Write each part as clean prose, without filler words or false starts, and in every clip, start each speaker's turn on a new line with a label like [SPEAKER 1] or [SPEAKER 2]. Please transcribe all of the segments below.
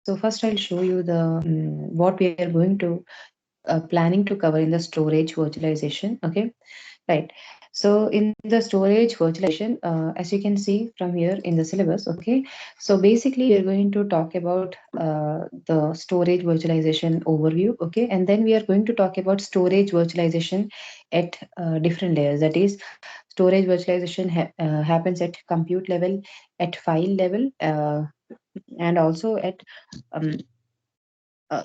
[SPEAKER 1] So first I'll show you the what we are going to planning to cover in the storage virtualization. Okay, right. So in the storage virtualization, as you can see from here in the syllabus, okay. So basically, we are going to talk about the storage virtualization overview, okay, and then we are going to talk about storage virtualization at different layers. That is, storage virtualization happens at compute level, at file level, and also at um,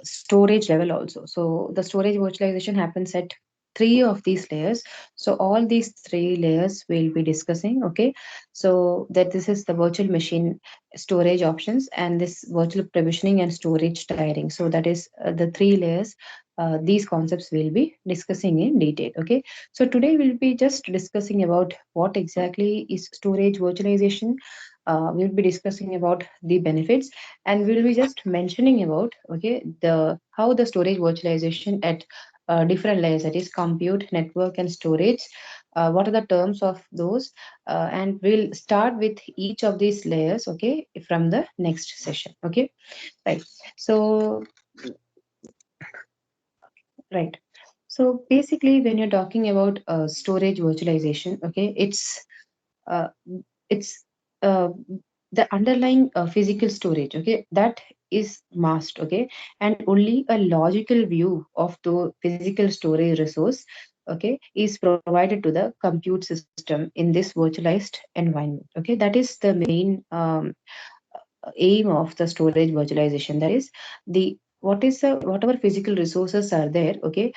[SPEAKER 1] storage level also. So the storage virtualization happens at three of these layers. So all these three layers we'll be discussing. Okay, so that this is the virtual machine storage options and this virtual provisioning and storage tiering. So that is the three layers. These concepts we'll be discussing in detail. Okay, so today we'll be just discussing about what exactly is storage virtualization. We'll be discussing about the benefits, and we'll be just mentioning about, okay, the how the storage virtualization at different layers, that is compute, network, and storage. What are the terms of those? And we'll start with each of these layers, okay, from the next session. Okay, right. So right. So basically, when you're talking about storage virtualization, okay, uh, it's uh, the underlying physical storage, okay, that is masked, okay, and only a logical view of the physical storage resource, okay, is provided to the compute system in this virtualized environment. Okay, that is the main aim of the storage virtualization. That is the what is the whatever physical resources are there, okay,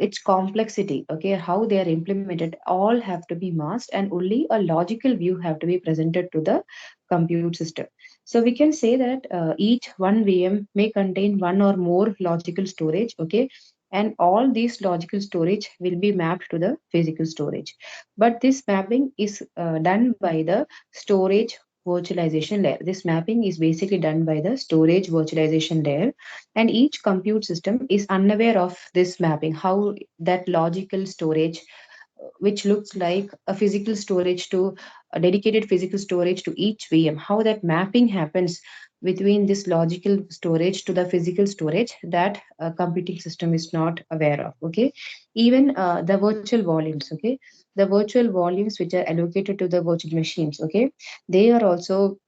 [SPEAKER 1] its complexity, okay, how they are implemented, all have to be masked, and only a logical view have to be presented to the compute system. So we can say that each one VM may contain one or more logical storage, okay, and all these logical storage will be mapped to the physical storage. But this mapping is done by the storage virtualization layer. This mapping is basically done by the storage virtualization layer, and each compute system is unaware of this mapping, how that logical storage, which looks like a physical storage to a dedicated physical storage to each VM, how that mapping happens between this logical storage to the physical storage, that computing system is not aware of. Okay, even the virtual volumes, okay, the virtual volumes which are allocated to the virtual machines, okay, they are also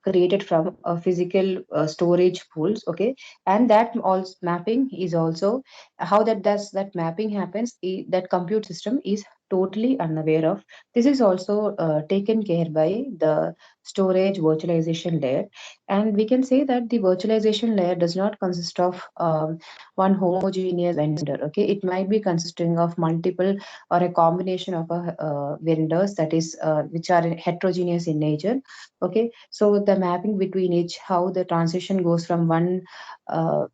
[SPEAKER 1] created from a physical storage pools, okay, and that also mapping is also how that does that mapping happens, that compute system is totally unaware of. This is also taken care by the storage virtualization layer, and we can say that the virtualization layer does not consist of one homogeneous vendor. Okay, it might be consisting of multiple or a combination of vendors, that is which are heterogeneous in nature. Okay, so the mapping between each, how the transition goes from one uh,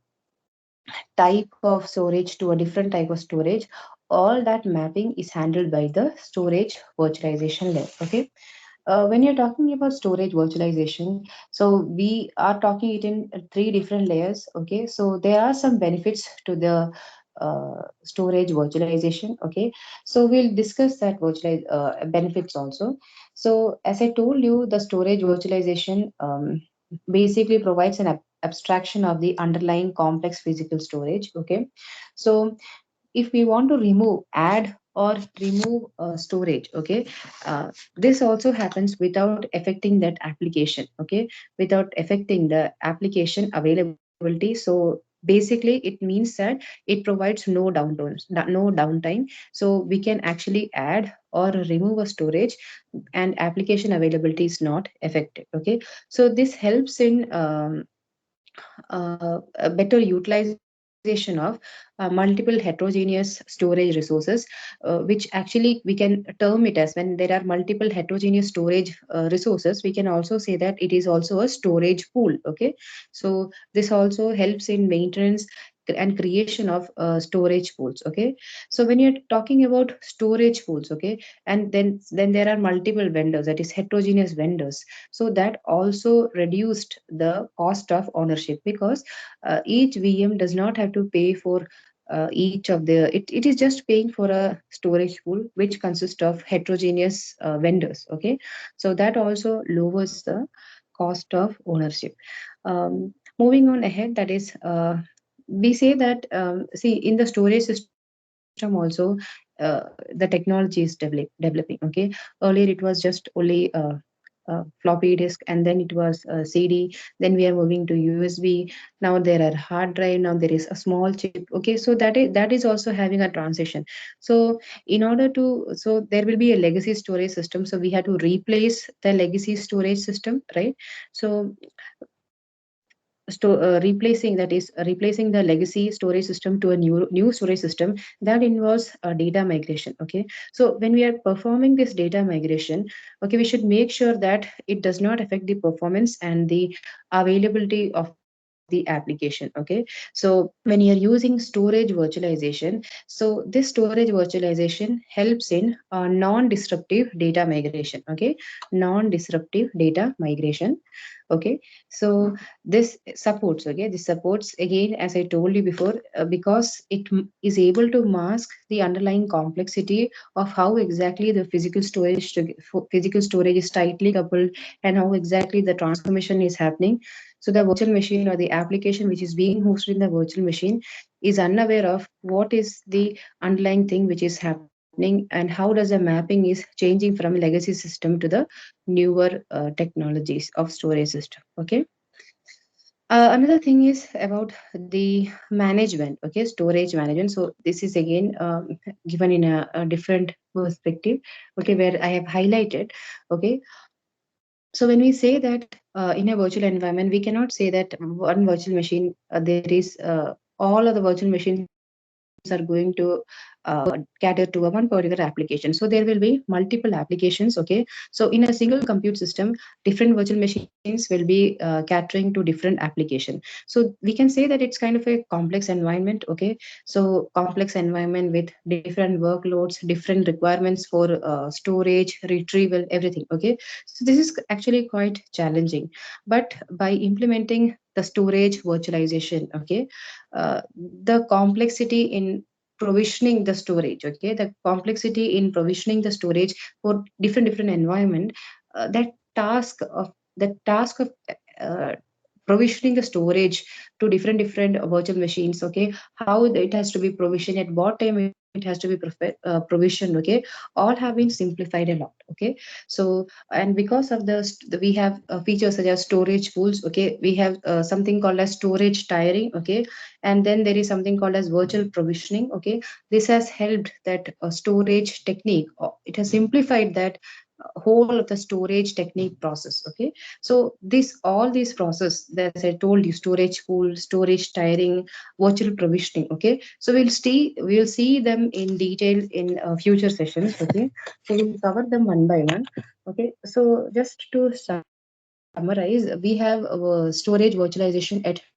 [SPEAKER 1] type of storage to a different type of storage, all that mapping is handled by the storage virtualization layer. Okay, when you're talking about storage virtualization, so we are talking it in three different layers. Okay, so there are some benefits to the storage virtualization. Okay, so we'll discuss that benefits also. So as I told you, the storage virtualization basically provides an abstraction of the underlying complex physical storage. Okay, so if we want to add or remove storage, okay, this also happens without affecting that application, okay, without affecting the application availability. So basically it means that it provides no downtime, so we can actually add or remove a storage and application availability is not affected. Okay, so this helps in a better utilization of multiple heterogeneous storage resources, which actually we can term it as, when there are multiple heterogeneous storage resources, we can also say that it is also a storage pool. Okay, so this also helps in maintenance and creation of storage pools. Okay, so when you're talking about storage pools, okay, and then there are multiple vendors, that is heterogeneous vendors, so that also reduced the cost of ownership, because each VM does not have to pay for each of it is just paying for a storage pool which consists of heterogeneous vendors. Okay, so that also lowers the cost of ownership. Moving on ahead, that is, we say that, see, in the storage system also, the technology is developing. Okay, earlier it was just only floppy disk, and then it was CD. Then we are moving to USB. Now there are hard drive. Now there is a small chip. Okay, so that is also having a transition. So in order to, so there will be a legacy storage system. So we have to replace the legacy storage system, right? So replacing, that is replacing the legacy storage system to a new storage system, that involves data migration. Okay, so when we are performing this data migration, okay, we should make sure that it does not affect the performance and the availability of the application. Okay, so when you're using storage virtualization, so this storage virtualization helps in non-disruptive data migration. Okay, non-disruptive data migration. Okay, so this supports, okay, this supports, again, as I told you before, because it is able to mask the underlying complexity of how exactly the physical storage is tightly coupled, and how exactly the transformation is happening. So the virtual machine or the application which is being hosted in the virtual machine is unaware of what is the underlying thing which is happening, and how does the mapping is changing from legacy system to the newer technologies of storage system. Okay, another thing is about the management. Okay, storage management. So this is again given in a different perspective. Okay, where I have highlighted. Okay, so when we say that in a virtual environment, we cannot say that one virtual machine, there is all of the virtual machines are going to cater to a one particular application. So there will be multiple applications. Okay, so in a single compute system, different virtual machines will be catering to different application. So we can say that it's kind of a complex environment. Okay, so complex environment with different workloads, different requirements for storage, retrieval, everything. Okay, so this is actually quite challenging, but by implementing the storage virtualization, okay, uh, the complexity in provisioning the storage, okay, the complexity in provisioning the storage for different environment, that task of uh, provisioning the storage to different virtual machines. Okay, how it has to be provisioned, at what time it has to be provisioned. Okay, all have been simplified a lot. Okay, so, and because of we have features such as storage pools. Okay, we have something called as storage tiering. Okay, and then there is something called as virtual provisioning. Okay, this has helped that storage technique, it has simplified that whole of the storage technique process. Okay, so this all these process, as I told you, storage pool, storage tiering, virtual provisioning. Okay, so we'll see them in detail in future sessions. Okay, so we'll cover them one by one. Okay, so just to summarize, we have storage virtualization at compute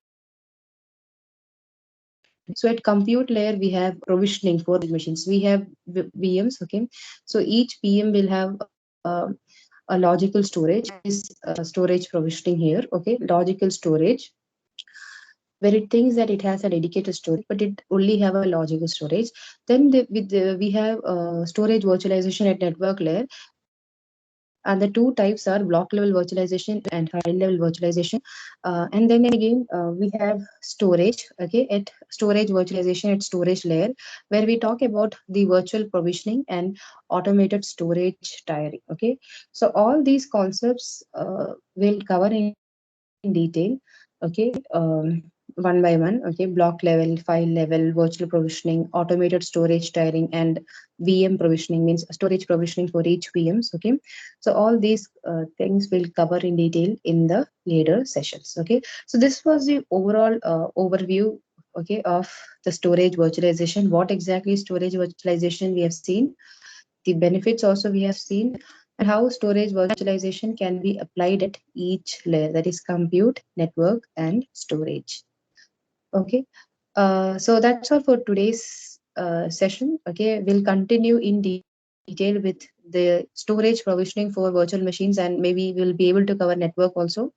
[SPEAKER 1] layer. Okay, so at compute layer we have provisioning for machines. We have VMs. Okay, so each PM will have a logical storage. That is storage provisioning here. Okay, logical storage, where it thinks that it has a dedicated storage, but it only have a logical storage. Then we have storage virtualization at network layer, and the two types are block level virtualization and file level virtualization. And then again, we have storage. Okay, at storage virtualization at storage layer, where we talk about the virtual provisioning and automated storage tiering. Okay, so all these concepts will cover in detail. Okay, one by one. Okay, block level, file level, virtual provisioning, automated storage tiering, and VM provisioning, means storage provisioning for each VMs. Okay, so all these things will cover in detail in the later sessions. Okay, so this was the overall overview, okay, of the storage virtualization. What exactly storage virtualization we have seen, the benefits also we have seen, and how storage virtualization can be applied at each layer, that is compute, network, and storage. Okay, so that's all for today's session. Okay, we'll continue in detail with the storage provisioning for virtual machines, and maybe we'll be able to cover network also,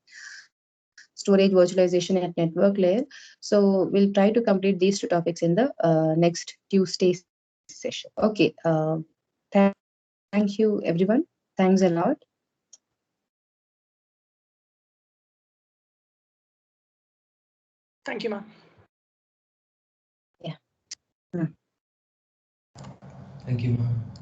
[SPEAKER 1] storage virtualization at network layer. So we'll try to complete these two topics in the next Tuesday session. Okay, thank you, everyone. Thanks a lot.
[SPEAKER 2] Thank you, ma'am.
[SPEAKER 1] Yeah.
[SPEAKER 3] Thank you, ma'am.